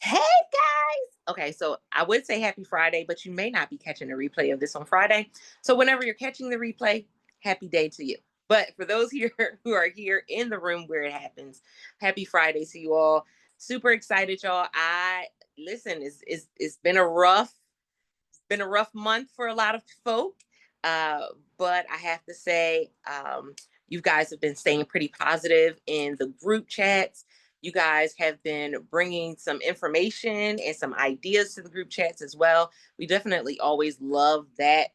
Hey guys! Okay, so I would say happy Friday, but you may not be catching a replay of this on Friday. So whenever you're catching the replay, happy day to you. But for those here who are here in the room where it happens, happy Friday to you all. Super excited, y'all. I listen, it's been a rough month for a lot of folk. Uh, but I have to say, you guys have been staying pretty positive in the group chats. You guys have been bringing some information and some ideas to the group chats as well. We definitely always love that,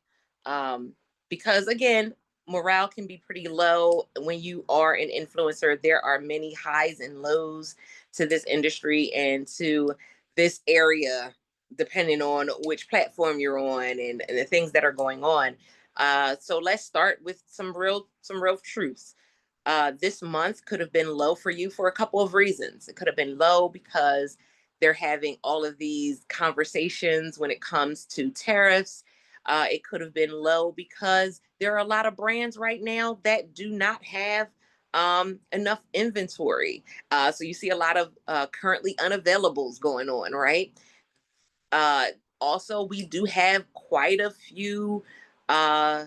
because, again, morale can be pretty low when you are an influencer. There are many highs and lows to this industry and to this area, depending on which platform you're on and the things that are going on. So let's start with some real truths. This month could have been low for you for a couple of reasons. It could have been low because they're having all of these conversations when it comes to tariffs. It could have been low because there are a lot of brands right now that do not have enough inventory. So you see a lot of currently unavailables going on, right? Uh, Also, we do have quite a few uh,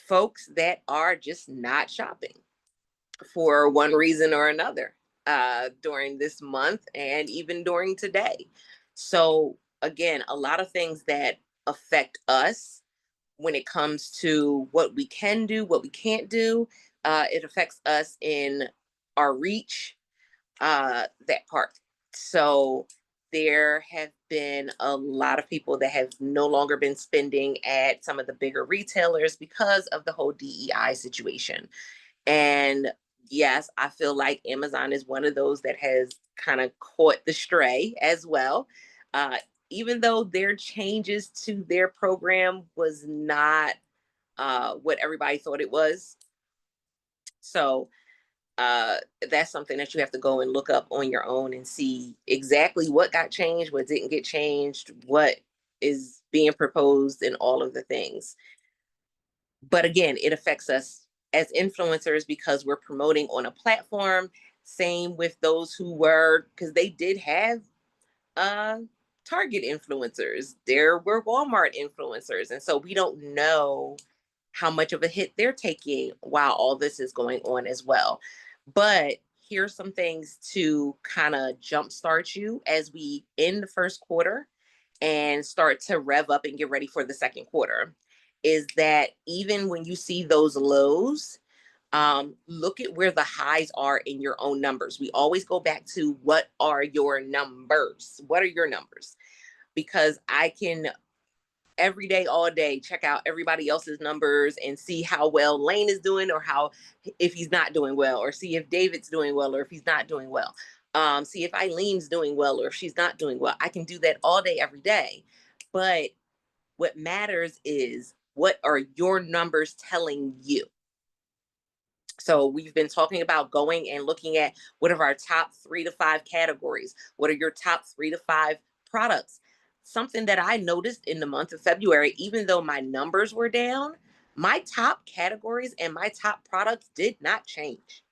folks that are just not shopping for one reason or another during this month and even during today. So, again, a lot of things that affect us when it comes to what we can do, what we can't do. It affects us in our reach, that part. So there have been a lot of people that have no longer been spending at some of the bigger retailers because of the whole DEI situation. And yes, I feel like Amazon is one of those that has kind of caught the stray as well. Uh, Even though their changes to their program was not what everybody thought it was. So uh, that's something that you have to go and look up on your own and see exactly what got changed, what didn't get changed, what is being proposed, and all of the things. But again, it affects us as influencers because we're promoting on a platform. Same with those who were, because they did have uh, Target influencers, there were Walmart influencers. And so we don't know how much of a hit they're taking while all this is going on as well. But here's some things to kind of jumpstart you as we end the first quarter and start to rev up and get ready for the second quarter. Is that even when you see those lows, look at where the highs are in your own numbers. We always go back to what are your numbers? What are your numbers? Because I can every day, all day, check out everybody else's numbers and see how well Lane is doing or how if he's not doing well, or see if David's doing well or if he's not doing well. See if Eileen's doing well or if she's not doing well. I can do that all day, every day. But what matters is what are your numbers telling you? So we've been talking about going and looking at what are our top 3 to 5 categories. What are your top 3 to 5 products? Something that I noticed in the month of February, even though my numbers were down, my top categories and my top products did not change.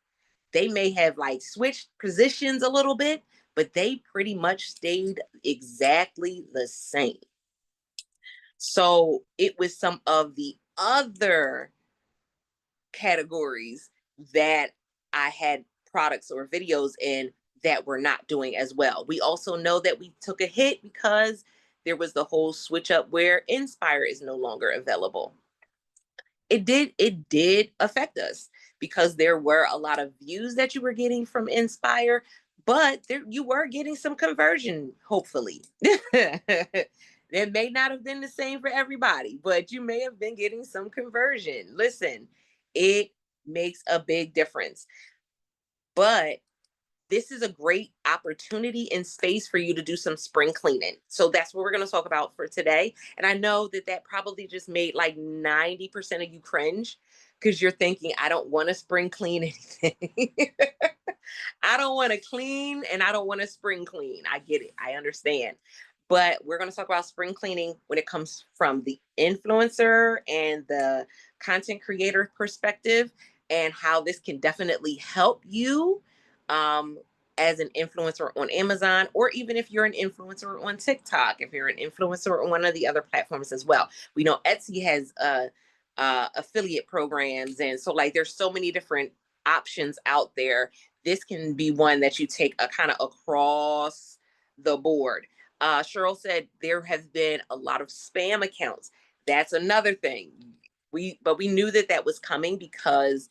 They may have like switched positions a little bit, but they pretty much stayed exactly the same. So it was some of the other categories that I had products or videos in that were not doing as well. We also know that we took a hit because there was the whole switch up where Inspire is no longer available. It did affect us because there were a lot of views that you were getting from Inspire, but there you were getting some conversion, hopefully. It may not have been the same for everybody, but you may have been getting some conversion. Listen, it makes a big difference. But this is a great opportunity and space for you to do some spring cleaning. So that's what we're going to talk about for today. And I know that that probably just made like 90% of you cringe because you're thinking, I don't want to spring clean anything. I don't want to clean and I don't want to spring clean. I get it. I understand. But we're going to talk about spring cleaning when it comes from the influencer and the content creator perspective, and how this can definitely help you, um, as an influencer on Amazon, or even if you're an influencer on TikTok, if you're an influencer on one of the other platforms as well. We know Etsy has affiliate programs. And so like there's so many different options out there. This can be one that you take a kind of across the board. Cheryl said there has been a lot of spam accounts. That's another thing. But we knew that that was coming because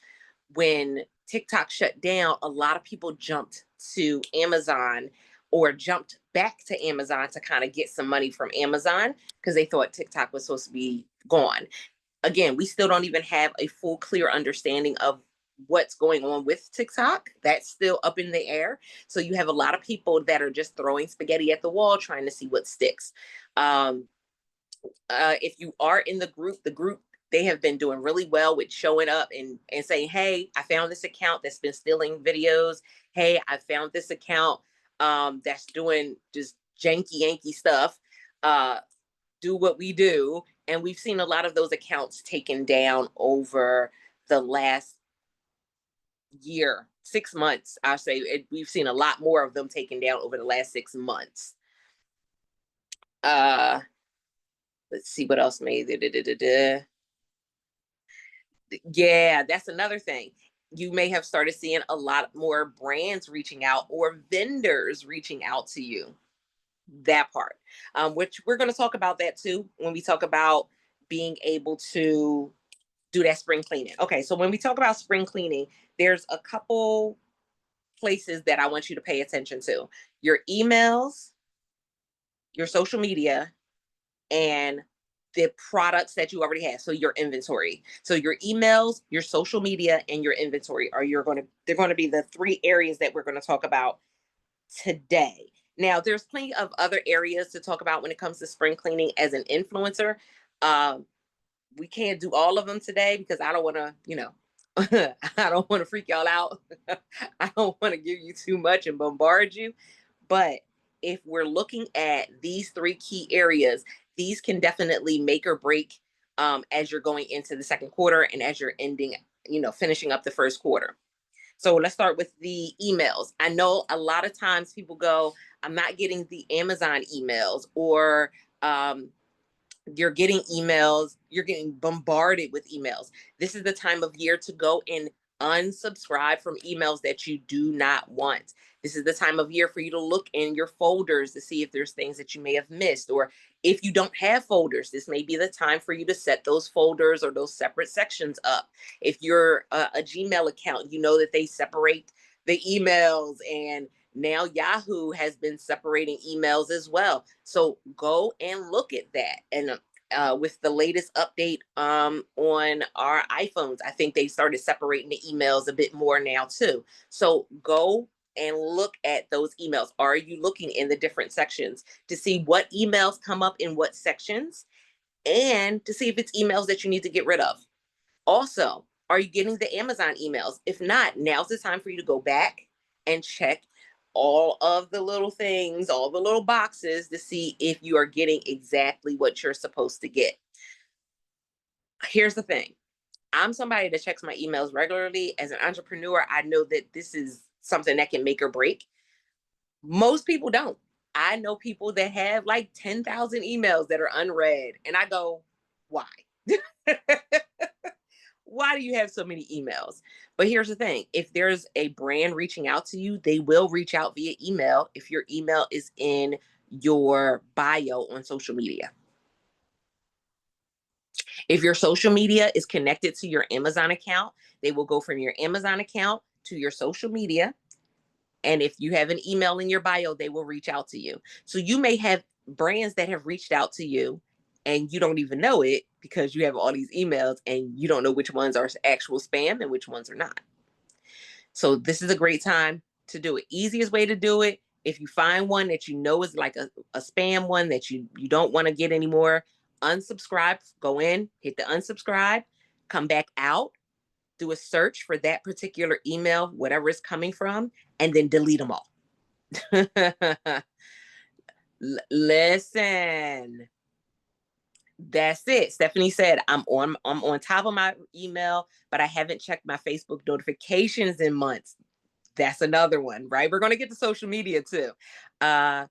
when TikTok shut down, a lot of people jumped to Amazon or jumped back to Amazon to kind of get some money from Amazon because they thought TikTok was supposed to be gone. Again, we still don't even have a full, clear understanding of what's going on with TikTok. That's still up in the air. So you have a lot of people that are just throwing spaghetti at the wall trying to see what sticks. If you are in the group, they have been doing really well with showing up and saying, hey, I found this account that's been stealing videos. Hey, I found this account that's doing just janky Yankee stuff. Do what we do. And we've seen a lot of those accounts taken down over the last year, 6 months. I'll say we've seen a lot more of them taken down over the last 6 months. Let's see what else made it. Yeah, that's another thing. You may have started seeing a lot more brands reaching out or vendors reaching out to you. That part, which we're going to talk about that too when we talk about being able to do that spring cleaning. Okay, so when we talk about spring cleaning, there's a couple places that I want you to pay attention to: your emails, your social media, and the products that you already have. So your inventory. So your emails, your social media, and your inventory they're going to be the 3 areas that we're going to talk about today. Now, there's plenty of other areas to talk about when it comes to spring cleaning as an influencer. We can't do all of them today because I don't want to, I don't want to freak y'all out. I don't want to give you too much and bombard you. But if we're looking at these 3 key areas, these can definitely make or break as you're going into the second quarter and as you're ending, finishing up the first quarter. So let's start with the emails. I know a lot of times people go, I'm not getting the Amazon emails, or you're getting emails, you're getting bombarded with emails. This is the time of year to go and unsubscribe from emails that you do not want. This is the time of year for you to look in your folders to see if there's things that you may have missed, or if you don't have folders, this may be the time for you to set those folders or those separate sections up. If you're a Gmail account, you know that they separate the emails, and now Yahoo has been separating emails as well. So go and look at that. And with the latest update on our iPhones, I think they started separating the emails a bit more now too. So go and look at those emails. Are you looking in the different sections to see what emails come up in what sections, and to see if it's emails that you need to get rid of? Also, are you getting the Amazon emails? If not, now's the time for you to go back and check all of the little things, all the little boxes, to see if you are getting exactly what you're supposed to get. Here's the thing. I'm somebody that checks my emails regularly. As an entrepreneur, I know that this is something that can make or break. Most people don't. I know people that have like 10,000 emails that are unread, and I go, why? Why do you have so many emails? But here's the thing: if there's a brand reaching out to you, they will reach out via email if your email is in your bio on social media. If your social media is connected to your Amazon account, they will go from your Amazon account to your social media. And if you have an email in your bio, they will reach out to you. So you may have brands that have reached out to you and you don't even know it because you have all these emails and you don't know which ones are actual spam and which ones are not. So this is a great time to do it. Easiest way to do it: if you find one that you know is like a spam one that you don't want to get anymore, unsubscribe, go in, hit the unsubscribe, come back out, do a search for that particular email, whatever it's coming from, and then delete them all. Listen, that's it. Stephanie said, I'm on top of my email, but I haven't checked my Facebook notifications in months. That's another one, right? We're going to get to social media too. Uh,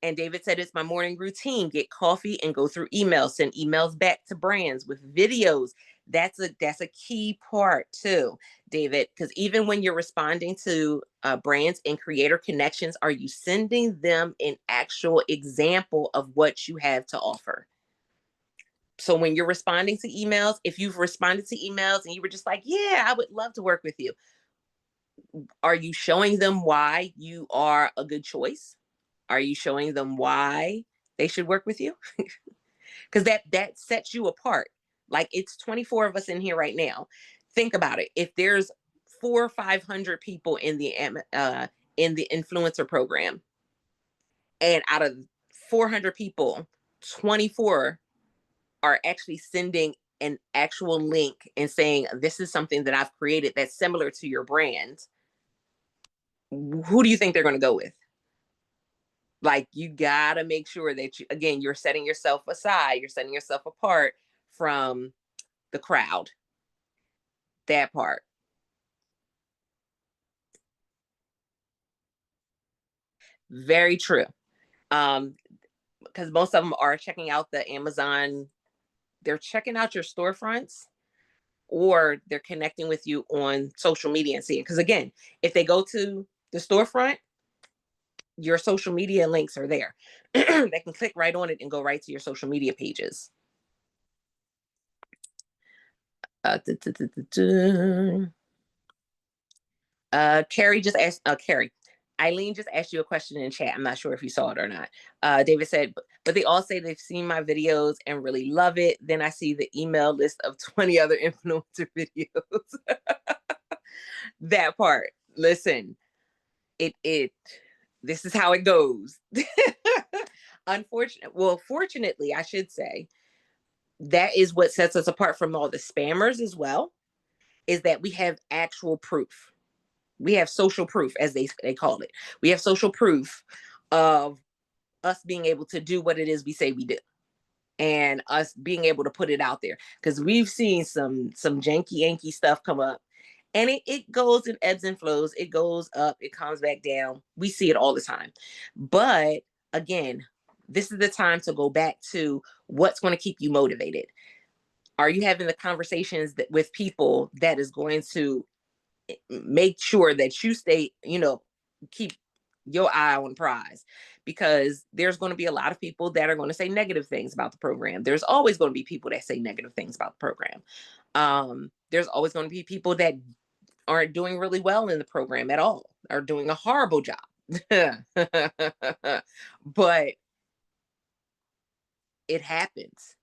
and David said, it's my morning routine. Get coffee and go through emails, send emails back to brands with videos. That's a key part too, David, because even when you're responding to brands and creator connections, are you sending them an actual example of what you have to offer? So when you're responding to emails, if you've responded to emails and you were just like, yeah, I would love to work with you, are you showing them why you are a good choice? Are you showing them why they should work with you? Because that sets you apart. Like, it's 24 of us in here right now. Think about it. If there's 400 or 500 people in the influencer program, and out of 400 people, 24 are actually sending an actual link and saying, this is something that I've created that's similar to your brand, who do you think they're going to go with? Like, you got to make sure that again, you're setting yourself aside, you're setting yourself apart from the crowd. That part. Very true. Because most of them are checking out the Amazon, they're checking out your storefronts, or they're connecting with you on social media and seeing. Because again, if they go to the storefront, your social media links are there. They can click right on it and go right to your social media pages. Uh, Carrie just asked, Carrie, Eileen just asked you a question in chat. I'm not sure if you saw it or not. David said, but they all say they've seen my videos and really love it. Then I see the email list of 20 other influencer videos. That part. Listen, it this is how it goes. Fortunately, I should say, that is what sets us apart from all the spammers as well, is that we have actual proof. We have social proof, as they call it. We have social proof of us being able to do what it is we say we do, and us being able to put it out there, because we've seen some janky yanky stuff come up, and it goes in ebbs and flows. It goes up, it comes back down. We see it all the time. But again, this is the time to go back to what's going to keep you motivated. Are you having the conversations with people that is going to make sure that you stay, keep your eye on the prize? Because there's going to be a lot of people that are going to say negative things about the program. There's always going to be people that say negative things about the program. There's always going to be people that aren't doing really well in the program at all, are doing a horrible job. But it happens.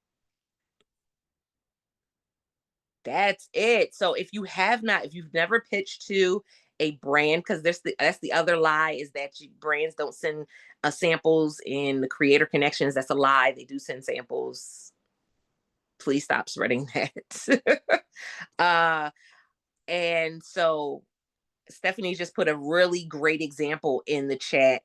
That's it. So if you've never pitched to a brand, because that's the other lie, is that brands don't send samples in the creator connections. That's a lie. They do send samples. Please stop spreading that. uh, and so Stephanie just put a really great example in the chat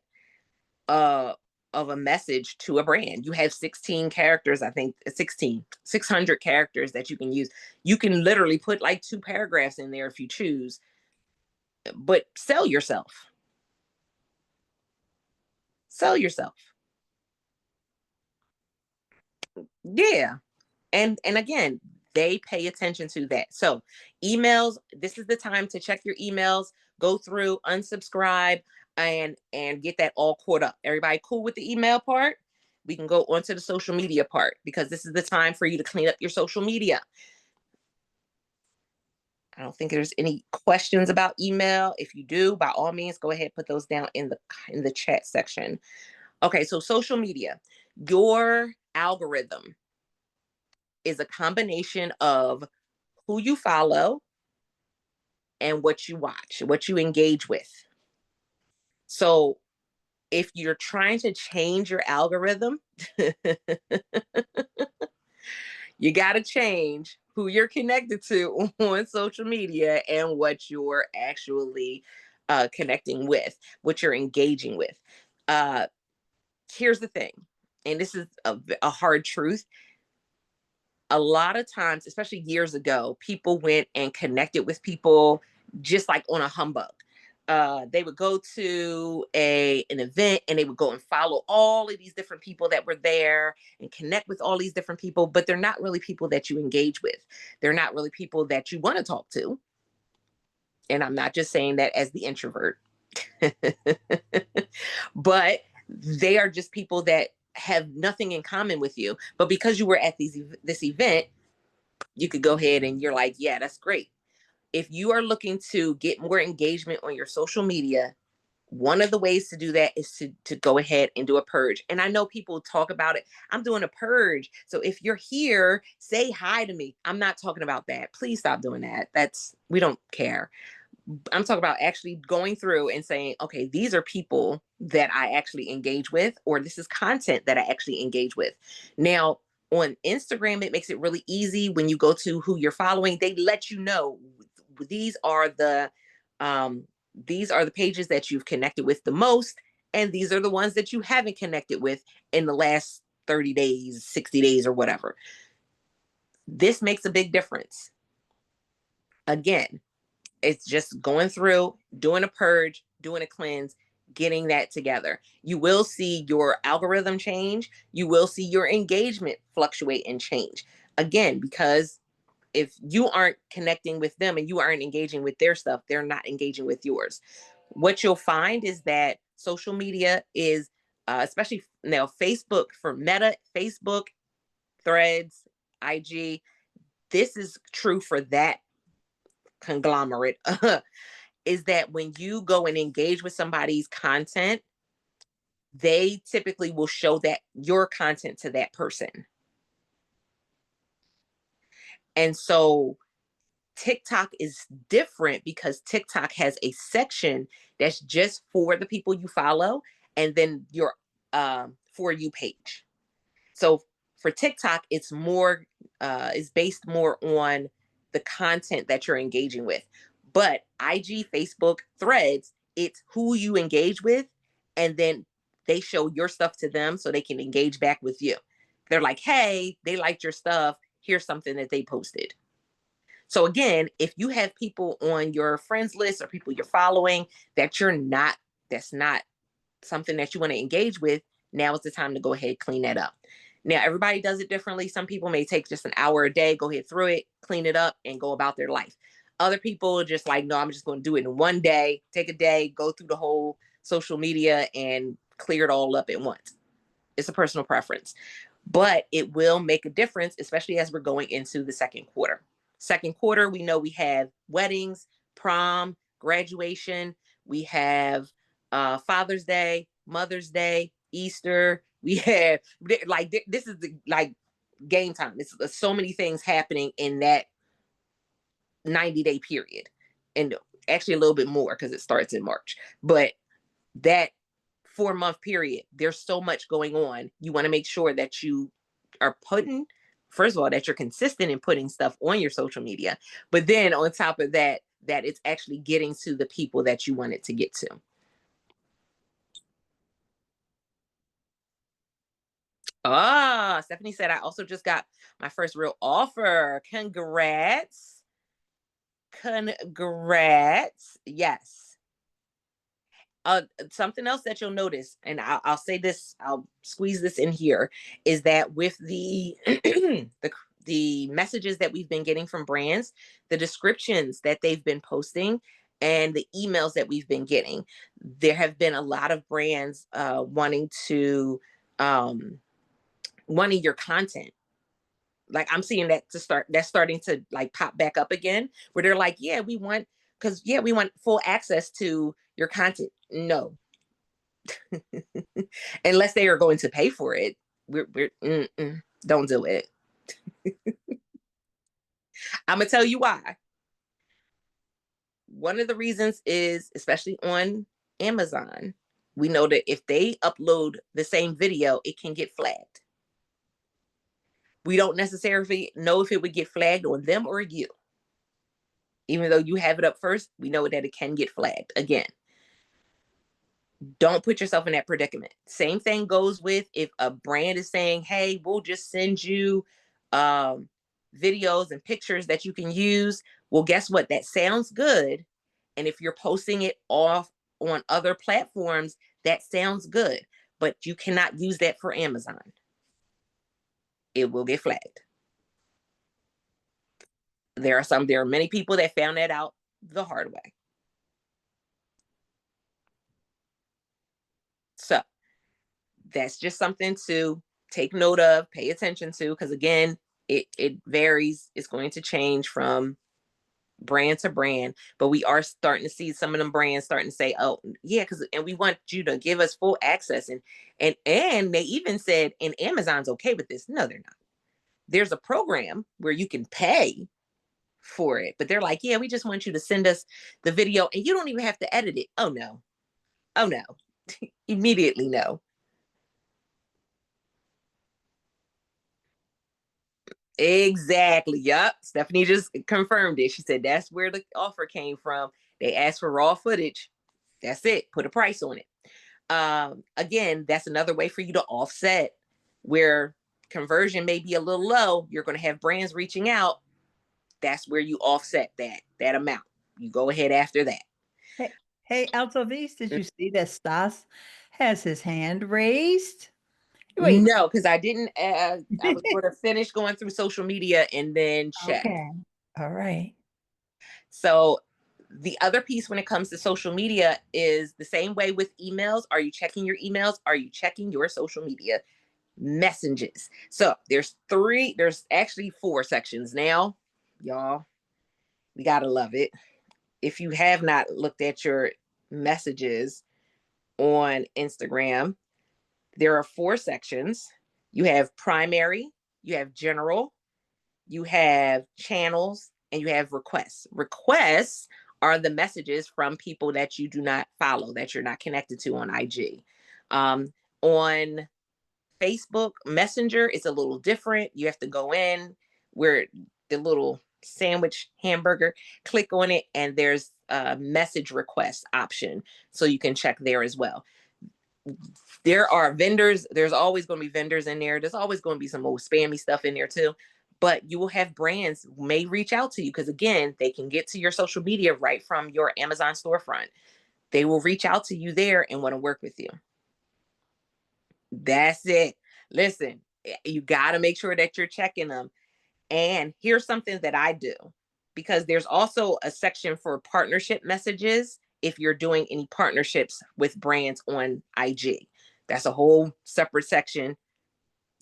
uh, of a message to a brand. You have 16 characters, I think 600 characters that you can use. You can literally put like 2 paragraphs in there if you choose, but sell yourself. Sell yourself. Yeah. And again, they pay attention to that. So emails, this is the time to check your emails, go through, unsubscribe, and get that all caught up. Everybody cool with the email part? We can go on to the social media part, because this is the time for you to clean up your social media. I don't think there's any questions about email. If you do, by all means, go ahead, put those down in the chat section. Okay, so social media, your algorithm is a combination of who you follow and what you watch, what you engage with. So if you're trying to change your algorithm, you got to change who you're connected to on social media and what you're actually connecting with, what you're engaging with. Here's the thing, and this is a hard truth. A lot of times, especially years ago, people went and connected with people just like on a humbug. they would go to an event and they would go and follow all of these different people that were there and connect with all these different people, but they're not really people that you engage with. They're not really people that you want to talk to. And I'm not just saying that as the introvert, but they are just people that have nothing in common with you. But because you were at this event, you could go ahead and you're like, yeah, that's great. If you are looking to get more engagement on your social media, one of the ways to do that is to go ahead and do a purge. And I know people talk about it. I'm doing a purge. So if you're here, say hi to me. I'm not talking about that. Please stop doing that. We don't care. I'm talking about actually going through and saying, okay, these are people that I actually engage with, or this is content that I actually engage with. Now, on Instagram, it makes it really easy when you go to who you're following. They let you know these are the pages that you've connected with the most, and these are the ones that you haven't connected with in the last 30 days, 60 days, or whatever. This makes a big difference. Again, it's just going through, doing a purge, doing a cleanse, getting that together. You will see your algorithm change. You will see your engagement fluctuate and change. Again, because if you aren't connecting with them and you aren't engaging with their stuff, they're not engaging with yours. What you'll find is that social media is, especially now, Facebook for Meta, Facebook, Threads, IG, this is true for that conglomerate. Is that when you go and engage with somebody's content, they typically will show that your content to that person. And so TikTok is different because TikTok has a section that's just for the people you follow, and then your For You page. So for TikTok, it's more is based more on the content that you're engaging with. But IG, Facebook, Threads, it's who you engage with, and then they show your stuff to them so they can engage back with you. They're like, hey, they liked your stuff. Here's something that they posted. So again, if you have people on your friends list or people you're following that's not something that you want to engage with, now is the time to go ahead and clean that up. Now, everybody does it differently. Some people may take just an hour a day, go ahead through it, clean it up, and go about their life. Other people are just like, no, I'm just going to do it in one day, take a day, go through the whole social media and clear it all up at once. It's a personal preference, but it will make a difference, especially as we're going into the second quarter. Second quarter, we know we have weddings, prom, graduation. We have Father's Day, Mother's Day, Easter. We have like this is the like game time. It's so many things happening in that 90-day period, and actually a little bit more because it starts in March. But that 4-month period, there's so much going on. You want to make sure that you are putting, first of all, that you're consistent in putting stuff on your social media, but then on top of that, that it's actually getting to the people that you want it to get to. Stephanie said, I also just got my first real offer. Congrats. Congrats. Yes. Something else that you'll notice, and I'll say this, I'll squeeze this in here, is that with the the messages that we've been getting from brands, the descriptions that they've been posting, and the emails that we've been getting, there have been a lot of brands wanting your content. Like I'm seeing that's starting to like pop back up again, where they're like, yeah, we want full access to your content. No, unless they are going to pay for it, don't do it. I'm gonna tell you why. One of the reasons is, especially on Amazon, we know that if they upload the same video, it can get flagged. We don't necessarily know if it would get flagged on them or you. Even though you have it up first, we know that it can get flagged. Again, don't put yourself in that predicament. Same thing goes with if a brand is saying, hey, we'll just send you videos and pictures that you can use. Well, guess what? That sounds good And if you're posting it off on other platforms, that sounds good, but you cannot use that for Amazon. It will get flagged. There are many people that found that out the hard way. So that's just something to take note of, pay attention to, because again, it varies. It's going to change from brand to brand, but we are starting to see some of them brands starting to say, oh yeah, and we want you to give us full access. And they even said, and Amazon's okay with this. No, they're not. There's a program where you can pay for it, but they're like, yeah, we just want you to send us the video and you don't even have to edit it. Oh no. Oh no. Immediately no. Exactly. Yep. Stephanie just confirmed it. She said that's where the offer came from. They asked for raw footage. That's it. Put a price on it. Again, that's another way for you to offset where conversion may be a little low. You're going to have brands reaching out. That's where you offset that amount. You go ahead after that. Hey, Altovis, did you see that Stas has his hand raised? Wait. No, because I didn't. I was going to finish going through social media and then check. Okay. All right. So the other piece when it comes to social media is the same way with emails. Are you checking your emails? Are you checking your social media messages? So there's actually 4 sections now, y'all. We gotta love it. If you have not looked at your messages on Instagram, there are 4 sections. You have primary, you have general, you have channels, and you have requests. Requests are the messages from people that you do not follow, that you're not connected to on IG. On Facebook Messenger, it's a little different. You have to go in where the little sandwich hamburger, click on it, and there's a message request option. So you can check there as well. There are vendors. There's always going to be vendors in there. There's always going to be some old spammy stuff in there too. But you will have brands may reach out to you because again, they can get to your social media right from your Amazon storefront. They will reach out to you there and want to work with you. That's it. Listen, you got to make sure that you're checking them. And here's something that I do because there's also a section for partnership messages if you're doing any partnerships with brands on IG. That's a whole separate section,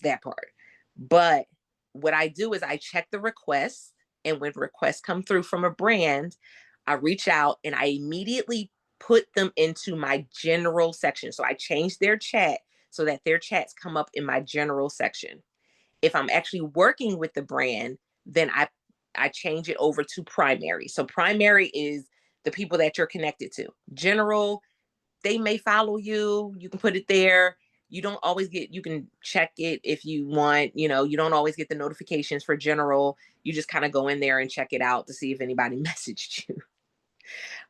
that part. But what I do is I check the requests, and when requests come through from a brand, I reach out and I immediately put them into my general section. So I change their chat so that their chats come up in my general section. If I'm actually working with the brand, then I change it over to primary. So primary is the people that you're connected to. General, they may follow you. You can put it there. You don't always get, you can check it if you want, you don't always get the notifications for general. You just kind of go in there and check it out to see if anybody messaged you.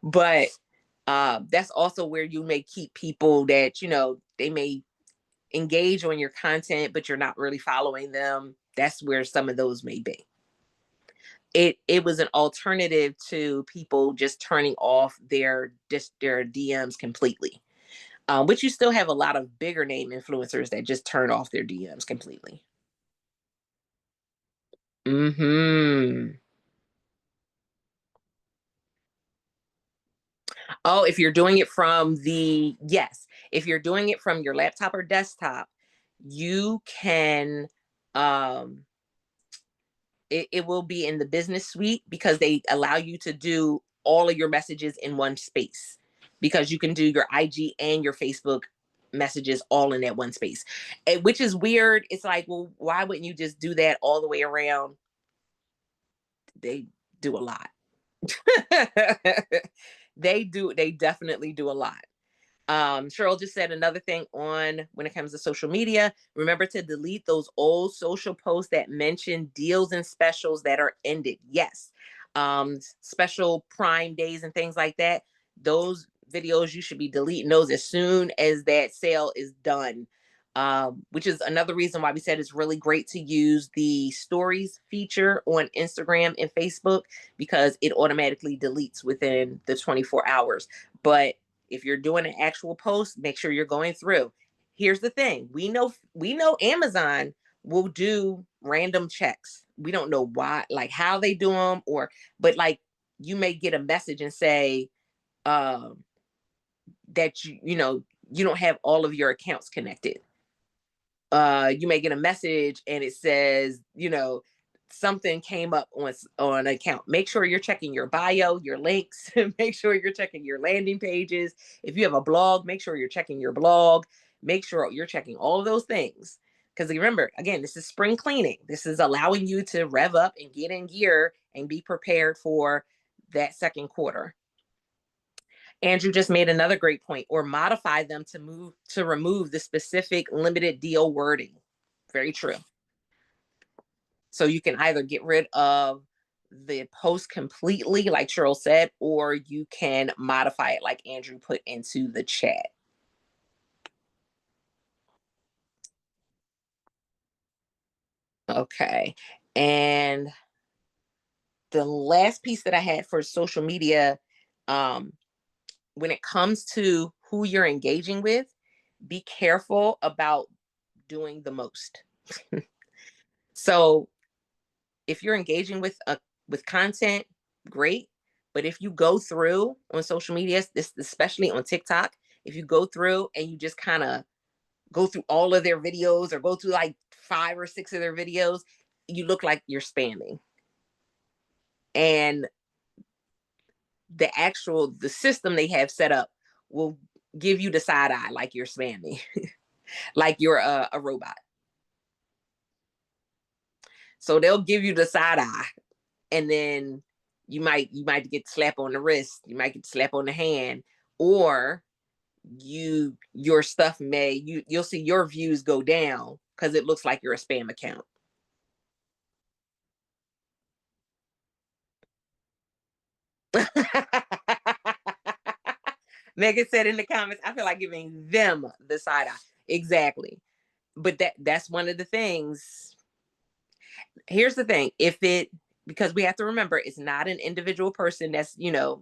But that's also where you may keep people that, they may engage on your content, but you're not really following them. That's where some of those may be. It was an alternative to people just turning off their DMs completely. But you still have a lot of bigger name influencers that just turn off their DMs completely. Mm-hmm. Oh, if you're doing it from if you're doing it from your laptop or desktop, you can, it will be in the business suite because they allow you to do all of your messages in one space because you can do your IG and your Facebook messages all in that one space, which is weird. It's like, well, why wouldn't you just do that all the way around? They do a lot. They definitely do a lot. Cheryl just said another thing on when it comes to social media. Remember to delete those old social posts that mention deals and specials that are ended. Yes. Special prime days and things like that. Those videos, you should be deleting those as soon as that sale is done. which is another reason why we said it's really great to use the stories feature on Instagram and Facebook, because it automatically deletes within the 24 hours. But if you're doing an actual post, make sure you're going through. Here's the thing. We know Amazon will do random checks. We don't know why, like how they do them, but like you may get a message and say that you don't have all of your accounts connected. You may get a message and it says, something came up on an account. Make sure you're checking your bio, your links. Make sure you're checking your landing pages. If you have a blog, make sure you're checking your blog. Make sure you're checking all of those things. Because remember, again, this is spring cleaning. This is allowing you to rev up and get in gear and be prepared for that second quarter. Andrew just made another great point, or modify them to remove the specific limited deal wording. Very true. So you can either get rid of the post completely, like Cheryl said, or you can modify it like Andrew put into the chat. Okay. And the last piece that I had for social media, when it comes to who you're engaging with, be careful about doing the most. So if you're engaging with content, great. But if you go through on social media, especially on TikTok, if you go through and you just kind of go through all of their videos, or go through like 5 or 6 of their videos, you look like you're spamming. And the system they have set up will give you the side eye like you're spamming, like you're a robot. So they'll give you the side eye, and then you might get slap on the wrist, you might get slap on the hand, or your stuff you'll see your views go down because it looks like you're a spam account. Megan said in the comments, I feel like giving them the side eye. Exactly. But that's one of the things. Here's the thing. Because we have to remember, it's not an individual person that's,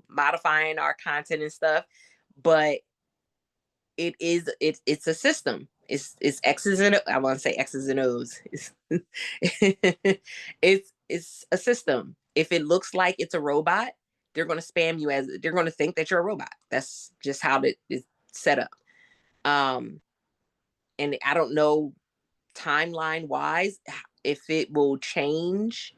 modifying our content and stuff, but it's a system. It's X's and I want to say X's and O's. It's a system. If it looks like it's a robot, they're going to spam you, as they're going to think that you're a robot. That's just how it is set up. And I don't know timeline wise if it will change,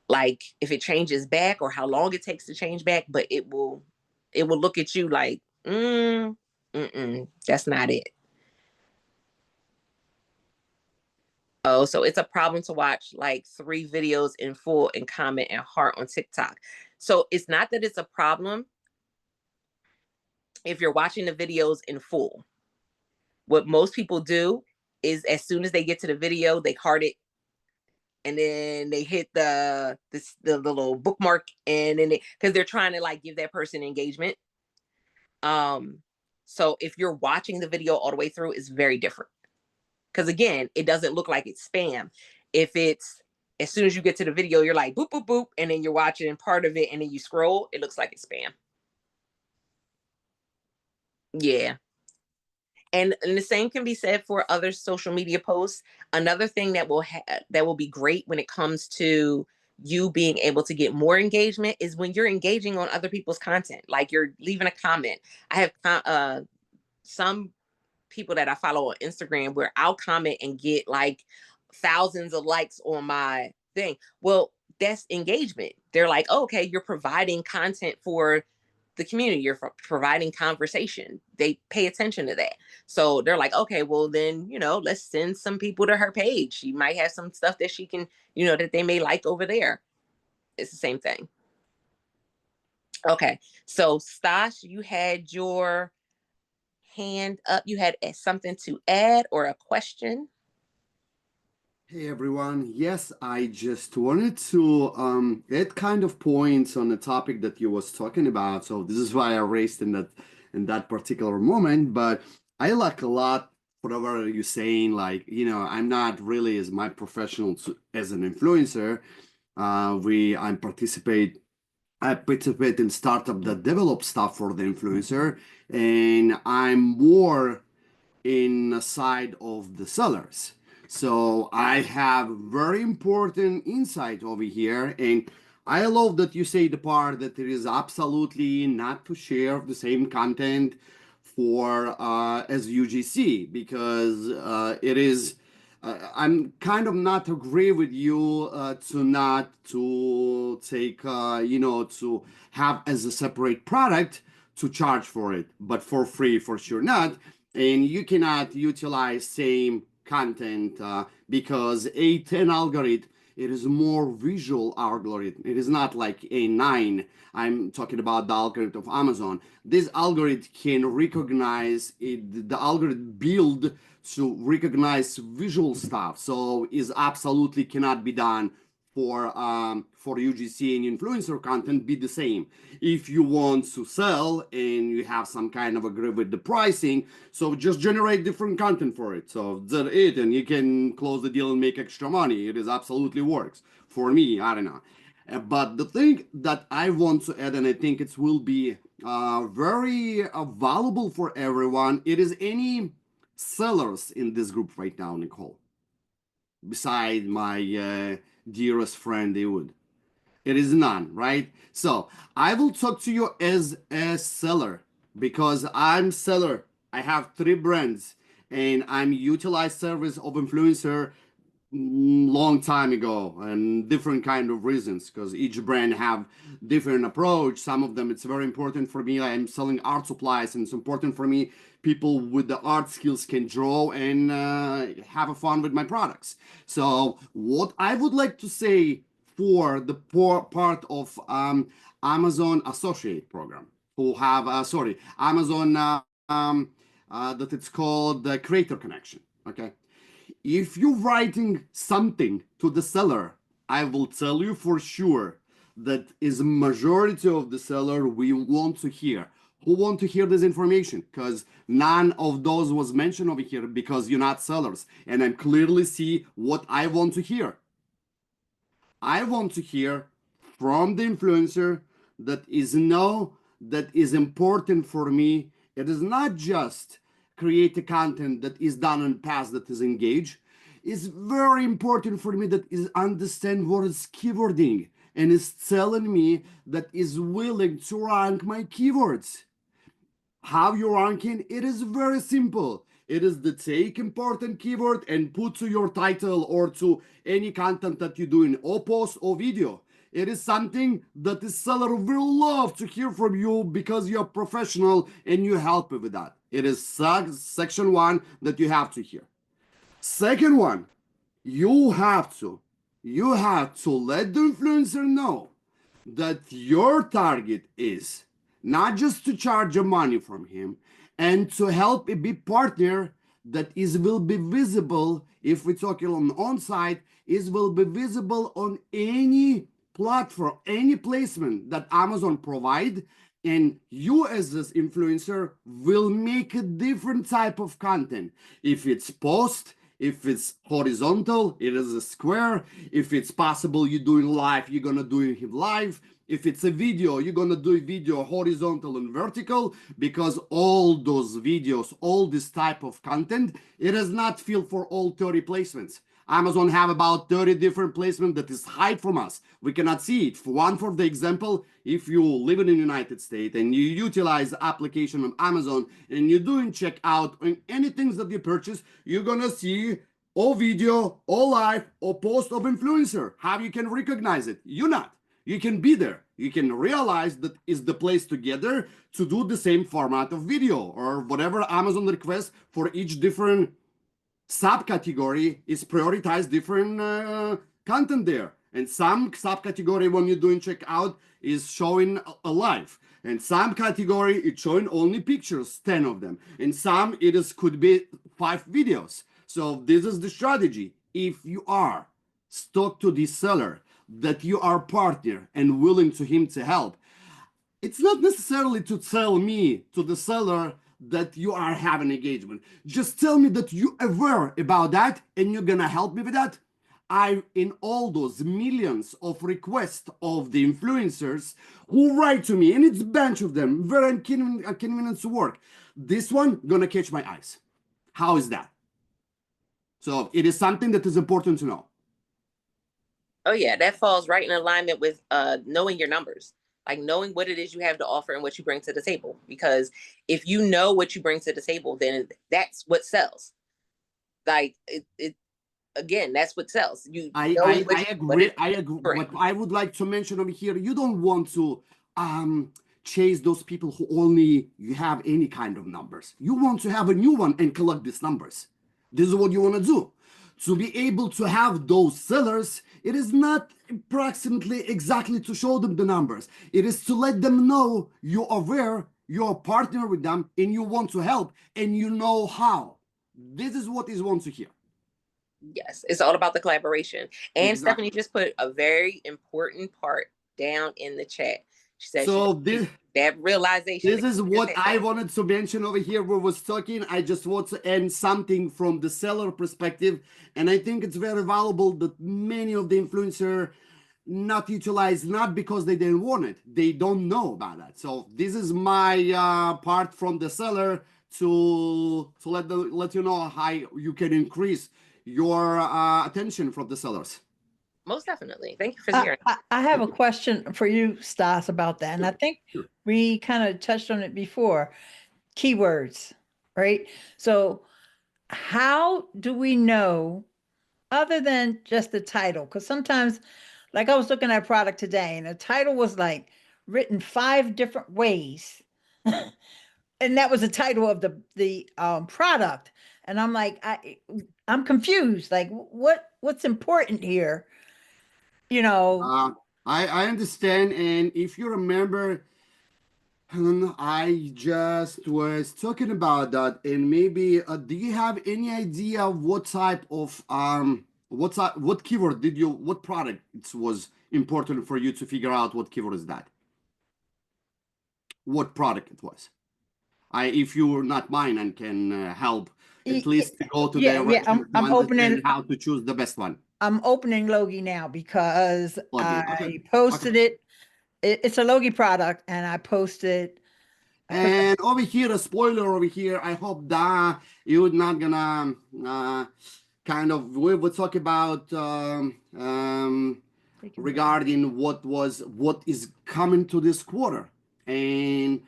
like if it changes back, or how long it takes to change back, but it will look at you like, that's not it. Oh, so it's a problem to watch like 3 videos in full and comment and heart on TikTok. So it's not that it's a problem if you're watching the videos in full. What most people do is, as soon as they get to the video, they heart it, and then they hit the little bookmark, and then because they're trying to like give that person engagement. So if you're watching the video all the way through, it's very different. Because again, it doesn't look like it's spam. If it's, as soon as you get to the video, you're like boop boop boop, and then you're watching part of it, and then you scroll, it looks like it's spam. Yeah. And the same can be said for other social media posts. Another thing that will be great when it comes to you being able to get more engagement is when you're engaging on other people's content, like you're leaving a comment. I have some people that I follow on Instagram where I'll comment and get like thousands of likes on my thing. Well, that's engagement. They're like, oh, okay, you're providing content for the community, you're providing conversation. They pay attention to that. So they're like, okay, well then, let's send some people to her page. She might have some stuff that she can, that they may like over there. It's the same thing. Okay. So Stash, you had your hand up. You had something to add or a question? Hey everyone. Yes, I just wanted to add kind of points on the topic that you was talking about. So this is why I raised in that particular moment. But I like a lot whatever you're saying, like, I'm not really as my professional as an influencer. I participate in startup that develop stuff for the influencer, and I'm more in the side of the sellers. So I have very important insight over here, and I love that you say the part that it is absolutely not to share the same content for as UGC, because it is. I'm kind of not agree with you to not to take to have as a separate product to charge for it, but for free for sure not. And you cannot utilize same content because A10 algorithm, it is more visual algorithm. It is not like A9. I'm talking about the algorithm of Amazon. This algorithm can recognize it, the algorithm build to recognize visual stuff. So is absolutely cannot be done for UGC and influencer content be the same. If you want to sell and you have some kind of agree with the pricing, so just generate different content for it. So that's it, and you can close the deal and make extra money. It is absolutely works for me. I don't know. But the thing that I want to add, and I think it will be very valuable for everyone, it is any sellers in this group right now, Nicole, beside my dearest friend Ewood. It is none, right? So I will talk to you as a seller because I'm seller. I have 3 brands and I'm utilized service of influencer long time ago and different kind of reasons because each brand have different approach. Some of them it's very important for me. I'm selling art supplies and it's important for me people with the art skills can draw and have a fun with my products. So what I would like to say for the part of Amazon associate program who have Amazon that it's called the creator connection. Okay, if you're writing something to the seller, I will tell you for sure that is majority of the seller we want to hear. Who want to hear this information? Because none of those was mentioned over here because you're not sellers. And I clearly see what I want to hear. I want to hear from the influencer that is important for me. It is not just create a content that is done in past that is engaged. It's very important for me that is understand what is keywording and is telling me that is willing to rank my keywords. How you ranking? It is very simple. It is the take important keyword and put to your title or to any content that you do in or post or video. It is something that the seller will love to hear from you because you're professional and you help with that. It is section 1 that you have to hear. Second one, you have to let the influencer know that your target is not just to charge money from him and to help a big partner that is will be visible if we're talking on site is will be visible on any platform, any placement that Amazon provide, and you as this influencer will make a different type of content. If it's post, if it's horizontal, it is a square. If it's possible you're doing live, you're gonna do it live. If it's a video, you're gonna do a video horizontal and vertical, because all those videos, all this type of content, it is not filled for all 30 placements. Amazon have about 30 different placements that is hide from us. We cannot see it. For the example, if you live in the United States and you utilize the application of Amazon and you're doing checkout on anything that you purchase, you're gonna see all video, all live, or post of influencer. How you can recognize it? You not. You can be there. You can realize that is the place together to do the same format of video or whatever Amazon requests for each different subcategory is prioritize different content there. And some subcategory when you're doing checkout is showing a live. And some category it's showing only pictures, 10 of them. And some it is could be 5 videos. So this is the strategy. If you are stuck to the seller, that you are partner and willing to him to help, it's not necessarily to tell me to the seller that you are having engagement. Just tell me that you're aware about that and you're gonna help me with that. I, in all those millions of requests of the influencers who write to me, and it's a bunch of them, very inconvenient to work. This one gonna catch my eyes. How is that? So it is something that is important to know. Oh yeah, that falls right in alignment with knowing your numbers, like knowing what it is you have to offer and what you bring to the table. Because if you know what you bring to the table, then that's what sells. Like it again, that's what sells. You know I agree. I agree. What I would like to mention over here, you don't want to chase those people who only you have any kind of numbers. You want to have a new one and collect these numbers. This is what you want to do. To be able to have those sellers, it is not approximately exactly to show them the numbers. It is to let them know you're aware, you're a partner with them, and you want to help, and you know how. This is what is want to hear. Yes, it's all about the collaboration. And Exactly. Stephanie just put a very important part down in the chat. She said so that realization. This is what I wanted to mention over here where was talking. I just want to end something from the seller perspective. And I think it's very valuable that many of the influencer not utilize, not because they didn't want it. They don't know about that. So this is my part from the seller to let you know how you can increase your attention from the sellers. Most definitely. Thank you for sharing. I have a question for you, Stas, about that. And I think we kind of touched on it before. Keywords, right? So how do we know, other than just the title? Because sometimes, like I was looking at a product today and the title was like written 5 different ways. And that was the title of the product. And I'm like, I'm confused. Like what's important here? You know, I understand, and if you remember, I just was talking about that, and maybe do you have any idea what type of what keyword did you, what product it was important for you to figure out what keyword is that? What product it was? If you're not mine and can help, at least to go to direction to understand how to choose the best one. I'm opening Logi now because Logi, I okay. posted it. It's a Logi product, and I posted. And over here, a spoiler over here. I hope that you're not gonna kind of we will talk about regarding what is coming to this quarter, and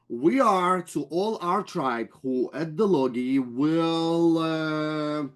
we are to all our tribe who at the Logi will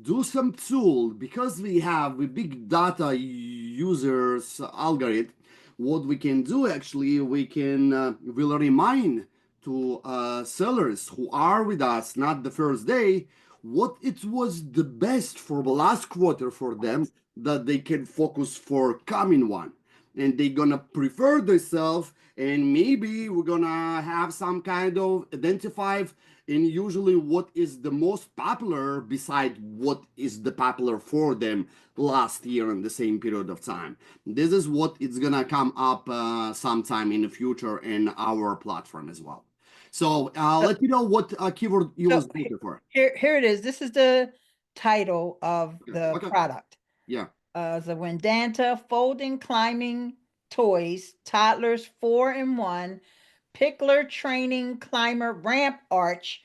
do some tool because we have a big data users algorithm. What we can do actually, we can will remind to sellers who are with us not the first day what it was the best for the last quarter for them that they can focus for coming one, and they're gonna prefer themselves, and maybe we're gonna have some kind of identify in usually what is the most popular beside what is the popular for them last year in the same period of time. This is what it's gonna come up sometime in the future in our platform as well. So let me know what keyword you was looking for. Here it is. This is the title of the product. Yeah. The Wendanta folding climbing toys, toddlers 4-in-1, Pickler training climber ramp arch,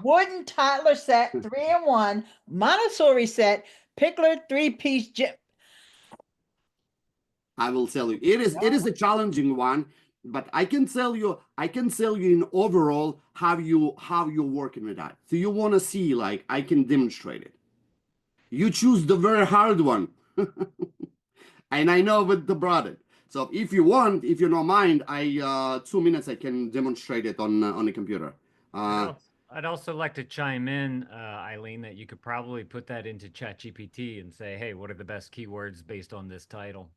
wooden toddler set 3-in-1, Montessori set, Pickler 3-piece gym. I will tell you, it is a challenging one, but I can tell you in overall how you're working with that. So you want to see, like, I can demonstrate it. You choose the very hard one, and I know with the product. So if you want, if you don't mind, 2 minutes I can demonstrate it on the computer. I'd also like to chime in, Eileen, that you could probably put that into ChatGPT and say, hey, what are the best keywords based on this title?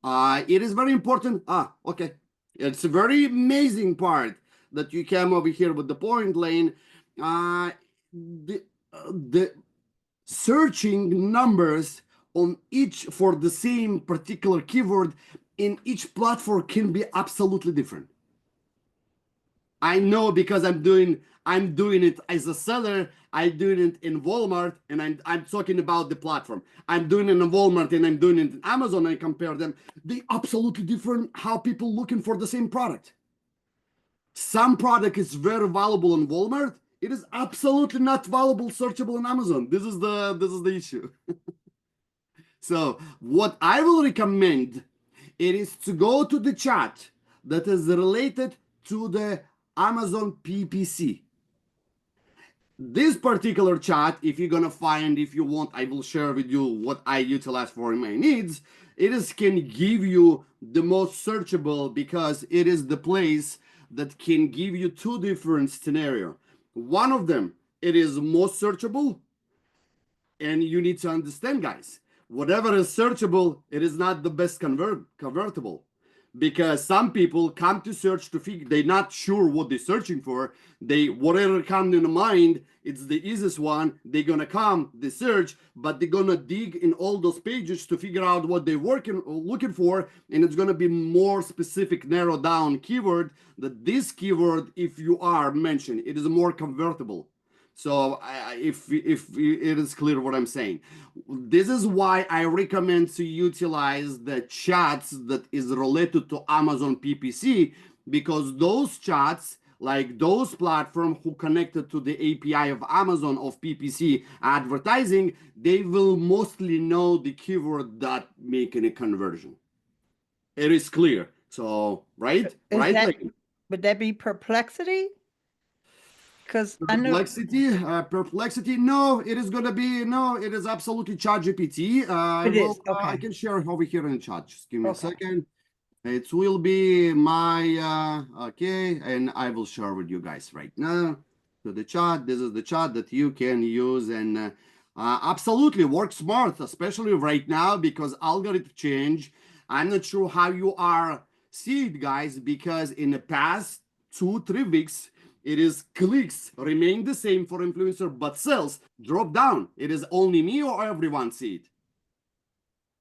It is very important. Okay. It's a very amazing part that you came over here with the point lane. The searching numbers on each for the same particular keyword in each platform can be absolutely different. I know because I'm doing it as a seller. I'm doing it in Walmart, and I'm talking about the platform. I'm doing it in Walmart and I'm doing it in Amazon. I compare them. They absolutely different how people looking for the same product. Some product is very valuable in Walmart. It is absolutely not valuable, searchable in Amazon. This is the issue. So what I will recommend, it is to go to the chat that is related to the Amazon PPC. This particular chat, if you're gonna find, if you want, I will share with you what I utilize for my needs. It is can give you the most searchable because it is the place that can give you two different scenario. One of them, it is most searchable, and you need to understand, guys, whatever is searchable, it is not the best convertible, because some people come to search to figure they're not sure what they're searching for. They whatever comes in mind, it's the easiest one. They're gonna come, they search, but they're gonna dig in all those pages to figure out what they're looking for, and it's gonna be more specific, narrow down keyword. That this keyword, if you are mentioned, it is more convertible. So if it is clear what I'm saying, this is why I recommend to utilize the chats that is related to Amazon PPC, because those chats, like those platforms who connected to the API of Amazon of PPC advertising, they will mostly know the keyword that making a conversion. It is clear. So right, Would that be Perplexity? Because I know Perplexity. No, it is gonna be no. It is absolutely ChatGPT. it is. Okay. I can share over here in the chat. Just give me a Okay. second. It will be my okay, and I will share with you guys right now to the chat. This is the chat that you can use, and absolutely work smart, especially right now because algorithm change. I'm not sure how you are see it, guys, because in the past 2-3 weeks, it is clicks remain the same for influencer, but sales drop down. It is only me or everyone see it?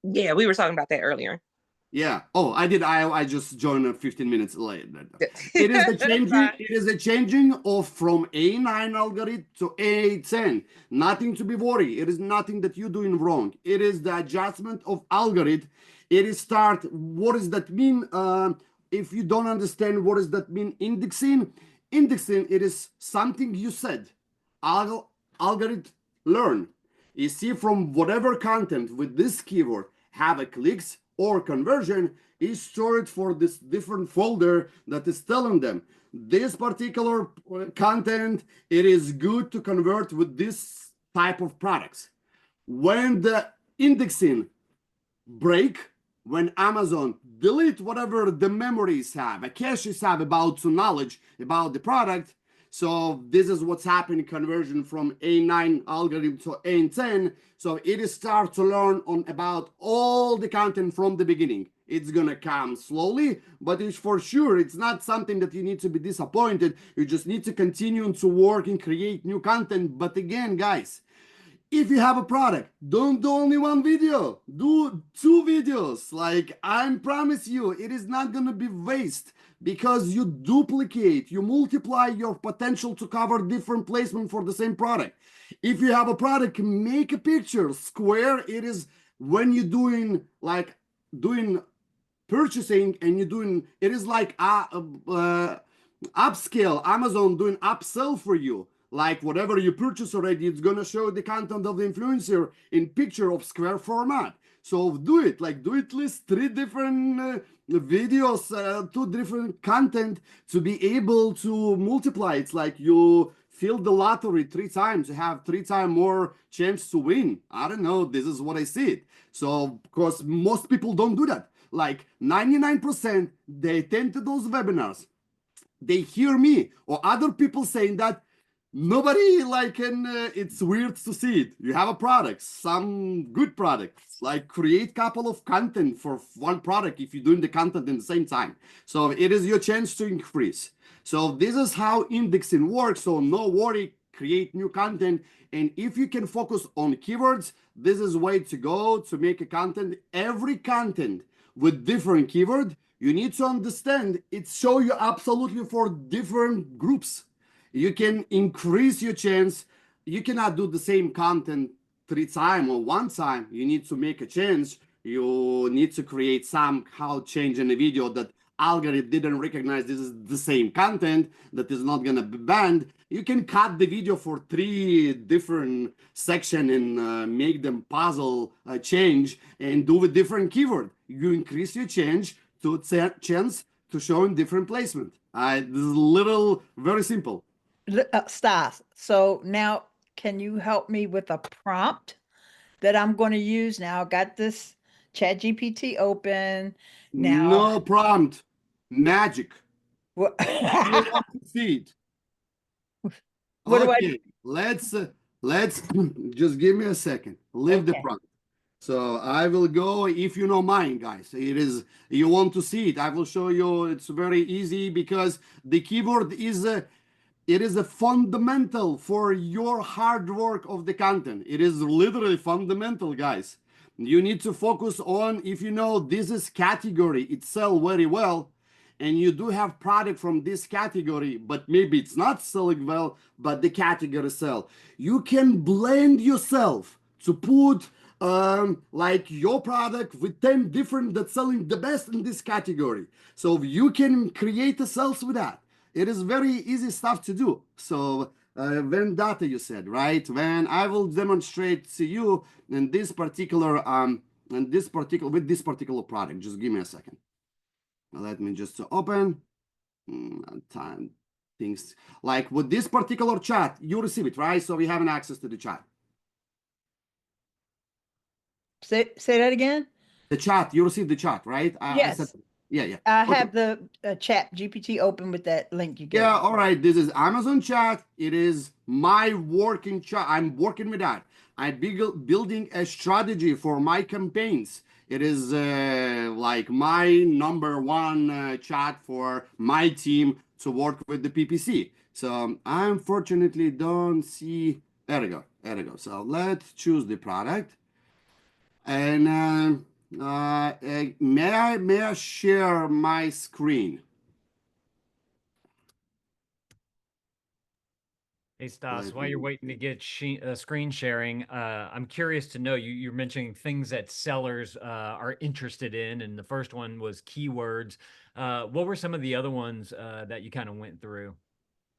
Yeah, we were talking about that earlier. Yeah. Oh, I did. I just joined 15 minutes late. It is the changing. It is the changing of from A9 algorithm to A10. Nothing to be worried. It is nothing that you're doing wrong. It is the adjustment of algorithm. It is start. What does that mean? If you don't understand what does that mean, indexing. Indexing. It is something you said. Algorithm learn. You see from whatever content with this keyword have a clicks or conversion is stored for this different folder that is telling them this particular content, it is good to convert with this type of products. When the indexing break, when Amazon delete whatever the memories have, a caches have about knowledge about the product. So this is what's happening conversion from A9 algorithm to A10. So it is start to learn on about all the content from the beginning. It's gonna come slowly, but it's for sure. It's not something that you need to be disappointed. You just need to continue to work and create new content. But again, guys, if you have a product, don't do only one video, do 2 videos. Like I promise you, it is not gonna be waste because you duplicate, you multiply your potential to cover different placement for the same product. If you have a product, make a picture, square. It is when you're doing like doing purchasing and you're doing, it is like upscale, Amazon doing upsell for you. Like whatever you purchase already, it's gonna show the content of the influencer in picture of square format. So do it, like do at least 3 different videos, 2 different content to be able to multiply. It's like you fill the lottery 3 times, you have 3 times more chance to win. I don't know, this is what I see it. So of course, most people don't do that. Like 99%, they attend to those webinars. They hear me or other people saying that nobody like, and it's weird to see it. You have a product, some good products, like create couple of content for one product if you're doing the content in the same time. So it is your chance to increase. So this is how indexing works. So no worry, create new content. And if you can focus on keywords, this is way to go to make a content. Every content with different keyword, You need to understand it show you absolutely for different groups. You can increase your chance. You cannot do the same content 3 times or 1 time. You need to make a change. You need to create somehow change in the video that algorithm didn't recognize this is the same content that is not going to be banned. You can cut the video for 3 different sections and make them puzzle change and do a different keyword. You increase your change to chance to show in different placement. This is little, very simple. Stas, so now can you help me with a prompt that I'm going to use now? I got this chat GPT open now. No prompt, magic. What, You want to see it. what do I Okay, let's just give me a second. Leave the Okay. prompt. So I will go, if you don't mind, guys. It is, you want to see it, I will show you. It's very easy because the keyword is it is a fundamental for your hard work of the content. It is literally fundamental, guys. You need to focus on, if you know this is category, it sell very well, and you do have product from this category, but maybe it's not selling well, but the category sell. You can blend yourself to put like your product with 10 different that's selling the best in this category. So you can create a sales with that. It is very easy stuff to do. So when data you said, right? When I will demonstrate to you in this particular with this particular product. Just give me a second. Let me just open time things like with this particular chat, you receive it, right? So we have an access to the chat. say that again? The chat, you received the chat, right? Yes. I said, yeah. I Okay. have the chat GPT open with that link you gave. Yeah, all right. This is Amazon chat. It is my working chat. I'm working with that. I'm building a strategy for my campaigns. It is like my #1 chat for my team to work with the PPC. So I unfortunately don't see. There we go. There we go. So let's choose the product. And may I share my screen? Hey Stas, while you're waiting to get screen sharing, I'm curious to know, you're mentioning things that sellers are interested in, and the first one was keywords. What were some of the other ones that you kind of went through?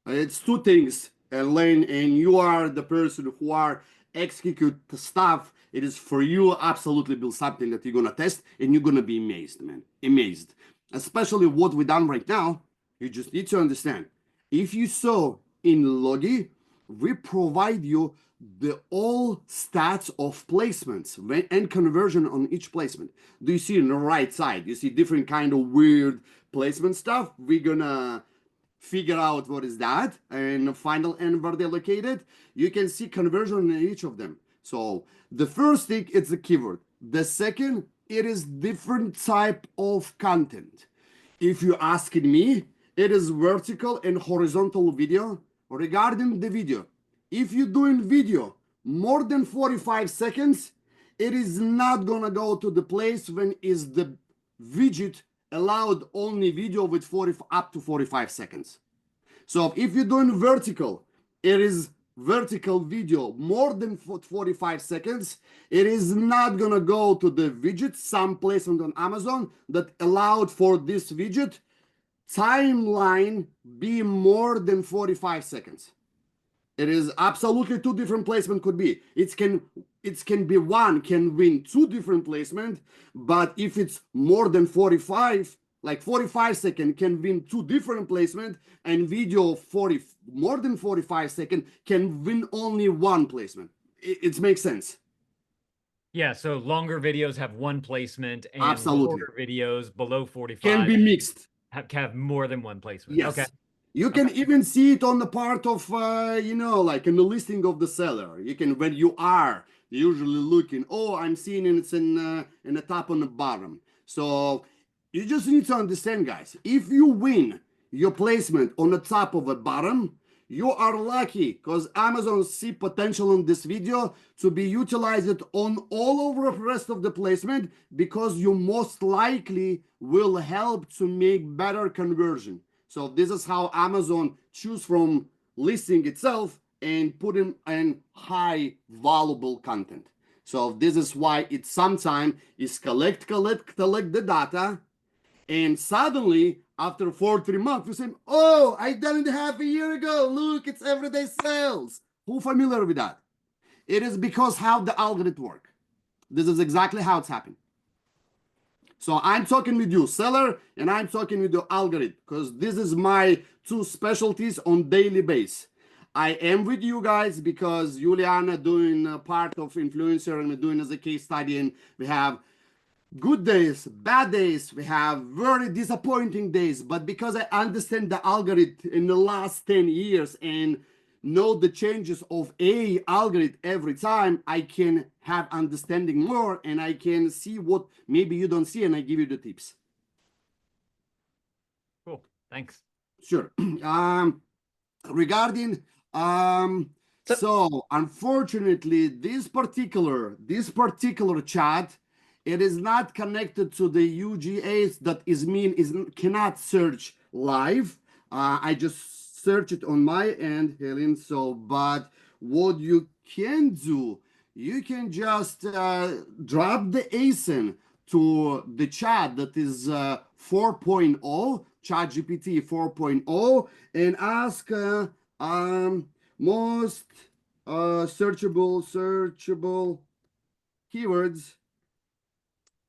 It's 2 things, Elaine, and you are the person who are execute the stuff. It is for you absolutely build something that you're gonna test, and you're gonna be amazed, man, amazed. Especially what we done right now. You just need to understand. If you saw in Logi, we provide you the all stats of placements and conversion on each placement. Do you see on the right side? You see different kind of weird placement stuff. We're gonna figure out what is that and final and where they're located. You can see conversion in each of them. So the first thing is the keyword. The second, it is different type of content. If you're asking me, it is vertical and horizontal video. Regarding the video, if you're doing video more than 45 seconds, it is not gonna go to the place when is the widget allowed only video with up to 45 seconds. So if you're doing vertical, it is vertical video more than 45 seconds. It is not gonna go to the widget, some placement on Amazon that allowed for this widget timeline be more than 45 seconds. It is absolutely 2 different placement could be. It can be one can win 2 different placement, but if it's more than 45, like 45 second can win 2 different placement, and video more than 45 second can win only 1 placement. It makes sense. Yeah, so longer videos have 1 placement, and Absolutely. shorter videos below 45 Can be mixed. have more than 1 placement. Yes. Okay. You can even see it on the part of, like in the listing of the seller. You can, when you are usually looking, oh, I'm seeing it's in the top and the bottom. So you just need to understand, guys, if you win your placement on the top of the bottom, You are lucky because Amazon see potential in this video to be utilized on all over the rest of the placement, because you most likely will help to make better conversion. So this is how Amazon choose from listing itself and put in high valuable content. So this is why it sometimes is collect the data, and suddenly after 4 3 months you say, oh, I done it half a year ago, look, it's everyday sales. Who familiar with that? It is because how the algorithm work. This is exactly how it's happened. So I'm talking with you seller, and I'm talking with your algorithm, because this is my two specialties on daily basis. I am with you guys because Juliana doing a part of influencer and we're doing as a case study, and we have good days, bad days, we have very disappointing days. But because I understand the algorithm in the last 10 years and know the changes of a algorithm every time, I can have understanding more, and I can see what maybe you don't see, and I give you the tips. Cool. Thanks. Sure. Regarding so unfortunately this particular chat, it is not connected to the UGAs. That is mean is cannot search live. I just search it on my end, Helen. So but what you can do, you can just drop the ASIN to the chat that is 4.0, chat GPT 4.0, and ask most searchable keywords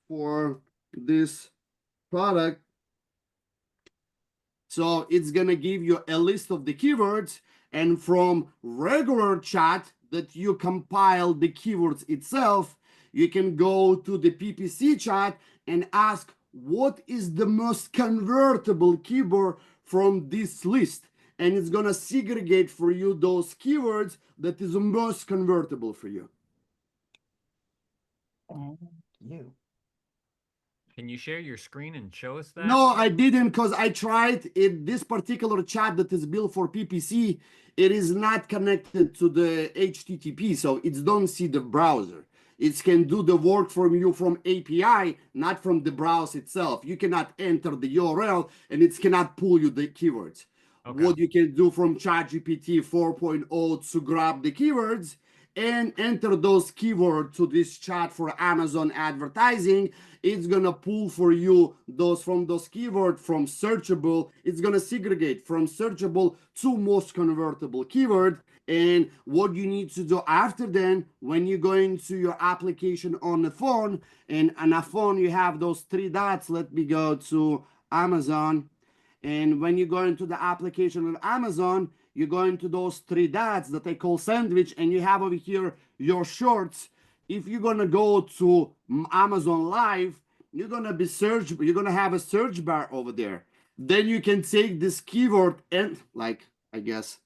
for this product. So it's gonna give you a list of the keywords, and from regular chat that you compile the keywords itself, you can go to the PPC chat and ask what is the most convertible keyword from this list, and it's gonna segregate for you those keywords that is the most convertible for you. You. Can you share your screen and show us that? No, I didn't, because I tried it. This particular chat that is built for PPC, it is not connected to the HTTP, so it don't see the browser. It can do the work from you from API, not from the browser itself. You cannot enter the URL, and it cannot pull you the keywords. Okay. What you can do from ChatGPT 4.0 to grab the keywords and enter those keywords to this chat for Amazon advertising, it's gonna pull for you those from those keywords from searchable. It's gonna segregate from searchable to most convertible keyword. And what you need to do after then, when you go into your application on the phone, and on a phone you have those three dots. Let me go to Amazon. And when you go into the application of Amazon, you go into those three dots that I call sandwich, and you have over here your shorts. If you're gonna go to Amazon Live, you're gonna have a search bar over there. Then you can take this keyword and, like, I guess,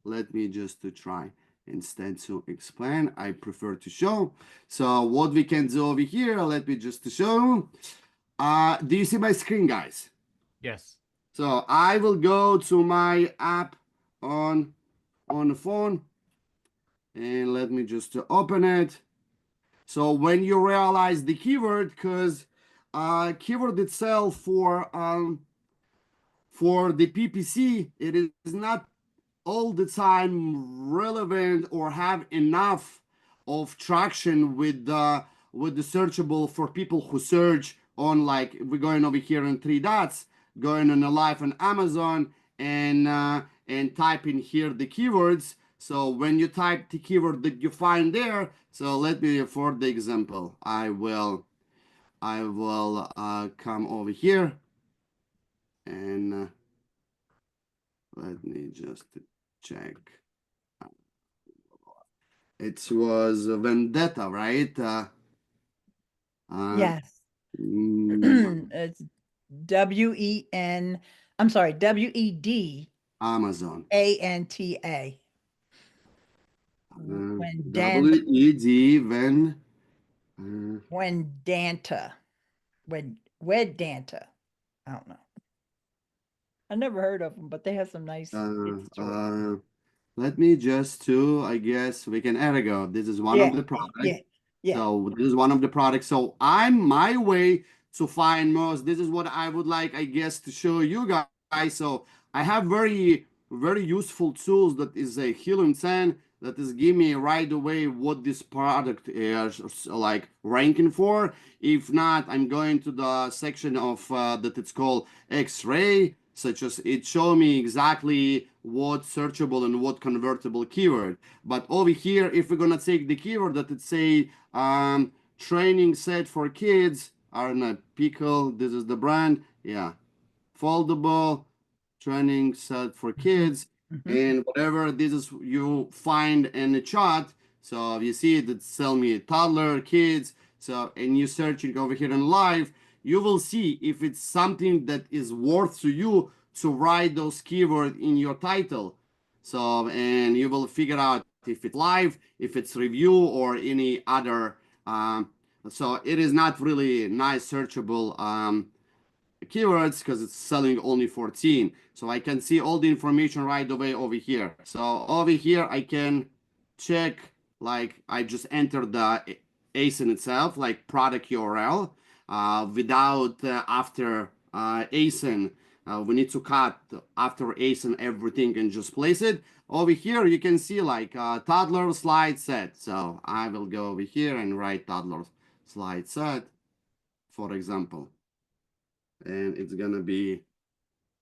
let me just to try instead to explain. I prefer to show. So what we can do over here, let me just to show. Do you see my screen, guys? Yes. So I will go to my app on the phone, and let me just open it. So when you realize the keyword, because keyword itself for the PPC, it is not all the time relevant or have enough of traction with the searchable for people who search on, like, we're going over here in three dots, going on a live on Amazon, and type in here the keywords. So when you type the keyword that you find there, so let me, for the example, I will come over here, and let me just check. It was Vendetta, right? Yes. It's WEN. I'm sorry, WEDANTA. Amazon. When WED Danta. Wed Danta. I don't know. I never heard of them, but they have some nice hits to it. let me just to, I guess we can, there we go. This is one of Yeah, the products. yeah. So this is one of the products. So I'm my way to find most. This is what I would like, I guess, to show you guys. So I have very useful tools that is a Helium 10 that is give me right away what this product is like ranking for. If not, I'm going to the section of that it's called X-ray, such as it show me exactly what searchable and what convertible keyword. But over here, if we're gonna take the keyword that it say training set for kids, I don't know, pickle, this is the brand, yeah, foldable training set for kids, and whatever this is you find in the chart. So you see it, it's tell me toddler, kids. So and you searching over here in live, you will see if it's something that is worth to you to write those keywords in your title. So and you will figure out if it's live, if it's review or any other. So it is not really nice searchable keywords because it's selling only 14. So I can see all the information right away over here. So over here I can check, like I just entered the ASIN itself, like product URL, without after ASIN. We need to cut after ASIN everything and just place it. Over here you can see like toddler slide set. So I will go over here and write toddler slide set, for example. And it's gonna be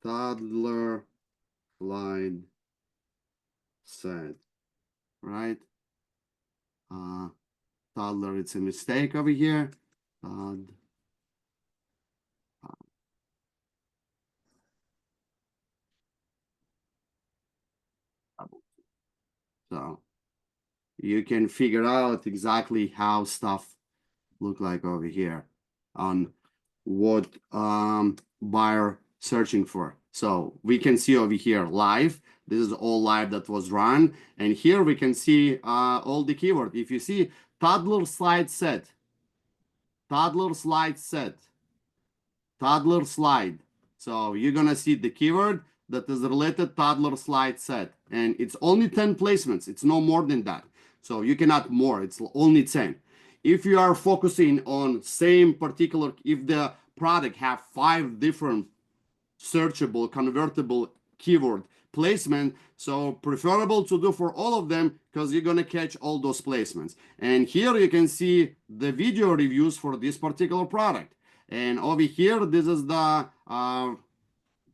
toddler slide set, right? Toddler, it's a mistake over here. So you can figure out exactly how stuff look like over here on what buyer searching for. So we can see over here live. This is all live that was run. And here we can see all the keyword. If you see toddler slide set, toddler slide set, toddler slide. So you're gonna see the keyword that is related toddler slide set. And it's only 10 placements. It's no more than that. So you cannot more, it's only 10. If you are focusing on same particular, if the product have 5 different searchable, convertible keyword placement, so preferable to do for all of them because you're gonna catch all those placements. And here you can see the video reviews for this particular product. And over here, this is the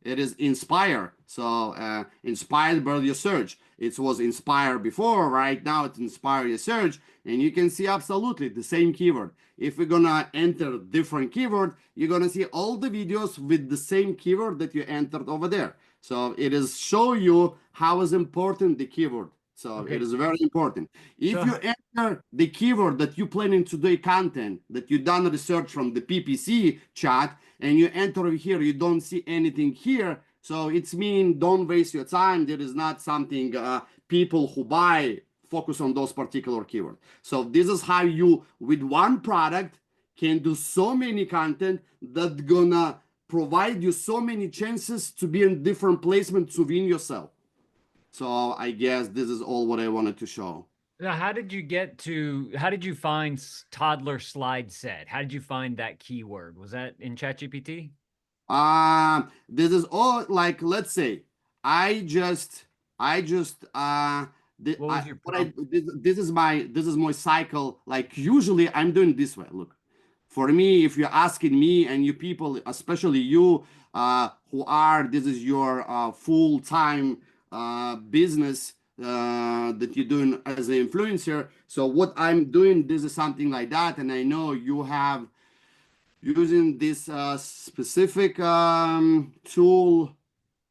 it is inspire. So inspired by your search. It was inspired before, right now it's inspire your search, and you can see absolutely the same keyword. If we're gonna enter different keyword, you're gonna see all the videos with the same keyword that you entered over there. So it is show you how is important the keyword. So it is very important. If you enter the keyword that you planning to do content, that you done research from the PPC chat, and you enter over here, you don't see anything here. So it's mean don't waste your time. There is not something people who buy focus on those particular keywords. So this is how you, with one product, can do so many content that gonna provide you so many chances to be in different placement to win yourself. So I guess this is all what I wanted to show. Now, how did you find toddler slide set? How did you find that keyword? Was that in ChatGPT? This is all like, let's say, I just, What was your prompt? this is my cycle. Like usually I'm doing this way. Look, for me, if you're asking me and you people, especially you, who are, this is your full-time business that you're doing as an influencer. So what I'm doing, this is something like that, and I know you have using this specific tool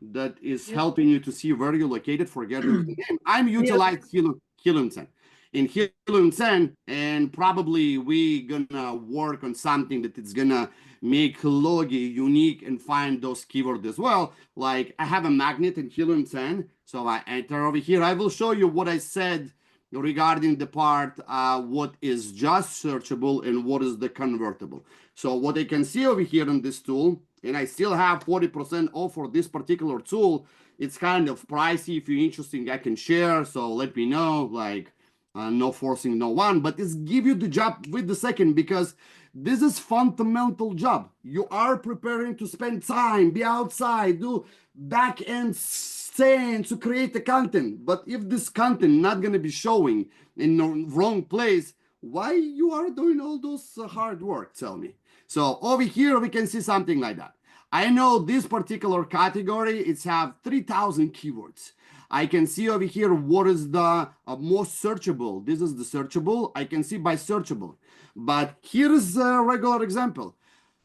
that is helping you to see where you're located. Forget the name. I'm utilizing Helium 10 in Helium 10, and probably we gonna work on something that it's gonna make Logi unique and find those keywords as well. Like I have a magnet in Helium 10, so I enter over here. I will show you what I said regarding the part what is just searchable and what is the convertible. So what I can see over here in this tool, and I still have 40% off for this particular tool, It's kind of pricey. If you're interested, I can share. So let me know. Like, no forcing no one, but it's give you the job with the second, because this is fundamental job. You are preparing to spend time, be outside, do back end stand to create the content. But if this content not gonna be showing in the wrong place, why you are doing all those hard work? Tell me. So over here we can see something like that. I know this particular category, it's have 3,000 keywords. I can see over here what is the most searchable. This is the searchable. I can see by searchable. But here's a regular example.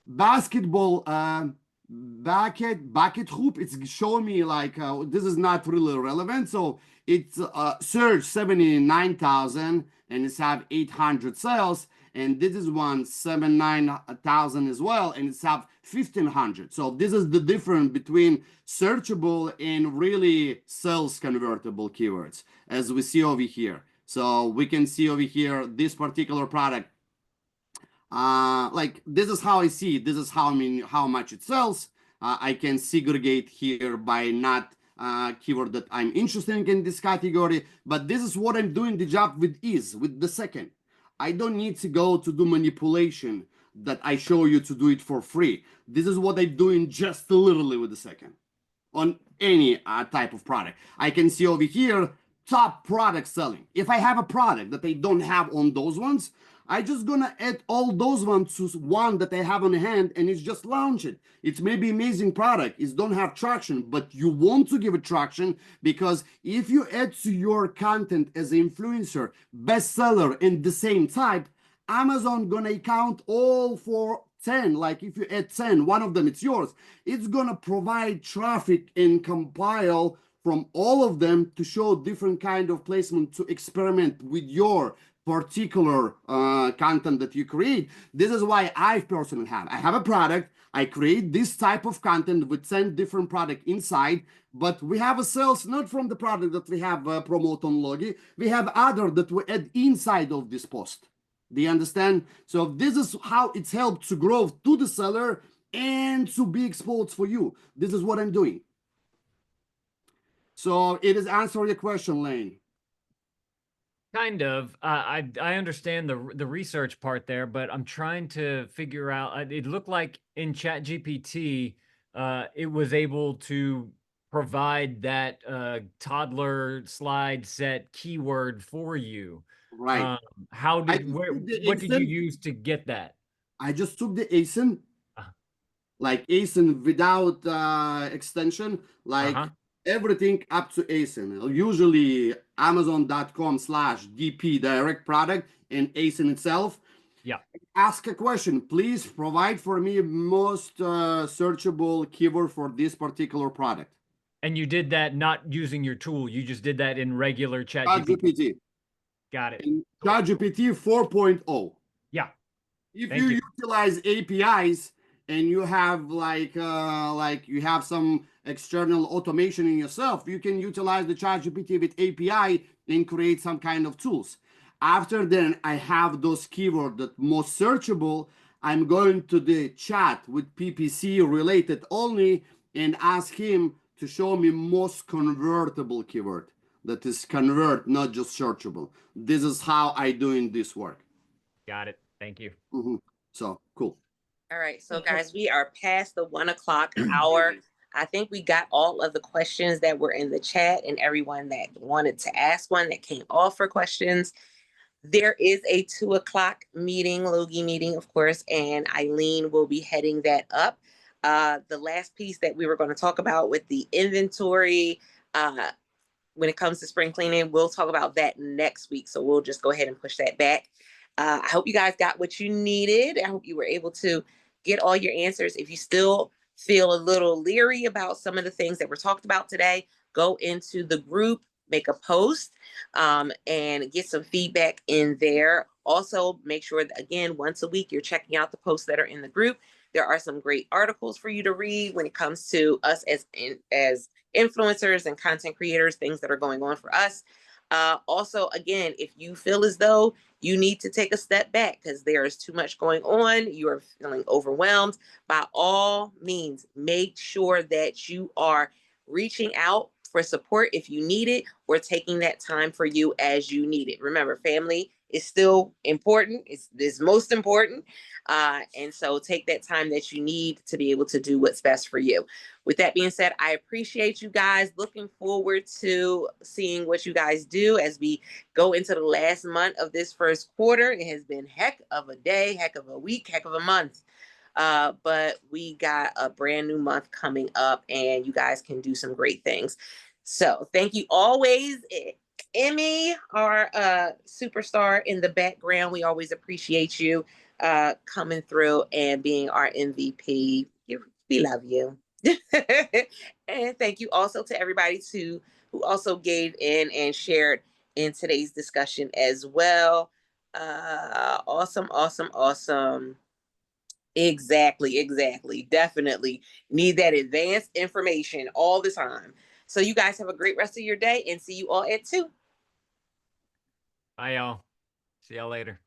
Basketball, bucket hoop. It's showing me like this is not really relevant. So it's search 79,000 and it's have 800 sales. And this is one 79,000 as well, and it's have 1,500. So this is the difference between searchable and really sales convertible keywords, as we see over here. So we can see over here this particular product. Like this is how I see it. This is how how much it sells. I can segregate here by not keyword that I'm interested in this category, but this is what I'm doing the job with ease with the second. I don't need to go to do manipulation that I show you to do it for free. This is what I'm doing just literally with the second on any type of product. I can see over here top product selling. If I have a product that they don't have on those ones, I just gonna add all those ones to one that I have on hand, and it's just launch it. It's maybe amazing product. It don't have traction, but you want to give it traction, because if you add to your content as an influencer, bestseller in the same type, Amazon gonna count all for 10. Like if you add 10, one of them it's yours. It's gonna provide traffic and compile from all of them to show different kind of placement to experiment with your particular content that you create. This is why I personally I have a product. I create this type of content with 10 different product inside, but we have a sales not from the product that we have promote on Logi. We have other that we add inside of this post. Do you understand? So this is how it's helped to grow to the seller and to be exposed for you. This is what I'm doing. So it is answering your question, Lane. Kind of. I understand the research part there, but I'm trying to figure out. It looked like in ChatGPT, it was able to provide that toddler slide set keyword for you. Right. How did what did you use to get that? I just took the ASIN, Uh, like ASIN without extension, like everything up to ASIN. Usually Amazon.com/DP direct product and ASIN itself. Yeah. Ask a question. Please provide for me most searchable keyword for this particular product. And you did that not using your tool. You just did that in regular ChatGPT. Got it. Cool. ChatGPT 4.0. Yeah. If you utilize APIs and you have like you have some external automation in yourself, you can utilize the ChatGPT with API and create some kind of tools. After then, I have those keywords that most searchable. I'm going to the chat with PPC related only and ask him to show me most convertible keyword that is convert, not just searchable. This is how I doing this work. Got it. Thank you. So cool. All right. So guys, we are past the 1 o'clock hour. I think we got all of the questions that were in the chat, and everyone that wanted to ask one that came off for questions. There is a 2 o'clock meeting, Logi meeting, of course, and Eileen will be heading that up. The last piece that we were going to talk about with the inventory, when it comes to spring cleaning, we'll talk about that next week. So we'll just go ahead and push that back. I hope you guys got what you needed. I hope you were able to get all your answers. If you still feel a little leery about some of the things that were talked about today, go into the group, make a post, and get some feedback in there. Also, make sure that, again, once a week, you're checking out the posts that are in the group. There are some great articles for you to read when it comes to us as influencers and content creators, things that are going on for us. Also, again, if you feel as though you need to take a step back because there is too much going on, you are feeling overwhelmed, by all means, make sure that you are reaching out for support if you need it, or taking that time for you as you need it. Remember, family is still important. It's most important. And so take that time that you need to be able to do what's best for you. With that being said, I appreciate you guys. Looking forward to seeing what you guys do as we go into the last month of this first quarter. It has been heck of a day, heck of a week, heck of a month. But we got a brand new month coming up, and you guys can do some great things. So thank you always. Emmy, our superstar in the background, we always appreciate you coming through and being our MVP. We love you. And thank you also to everybody who also gave in and shared in today's discussion as well. Awesome, awesome, awesome. Exactly. Definitely need that advanced information all the time. So you guys have a great rest of your day, and see you all at 2. Bye, y'all. See y'all later.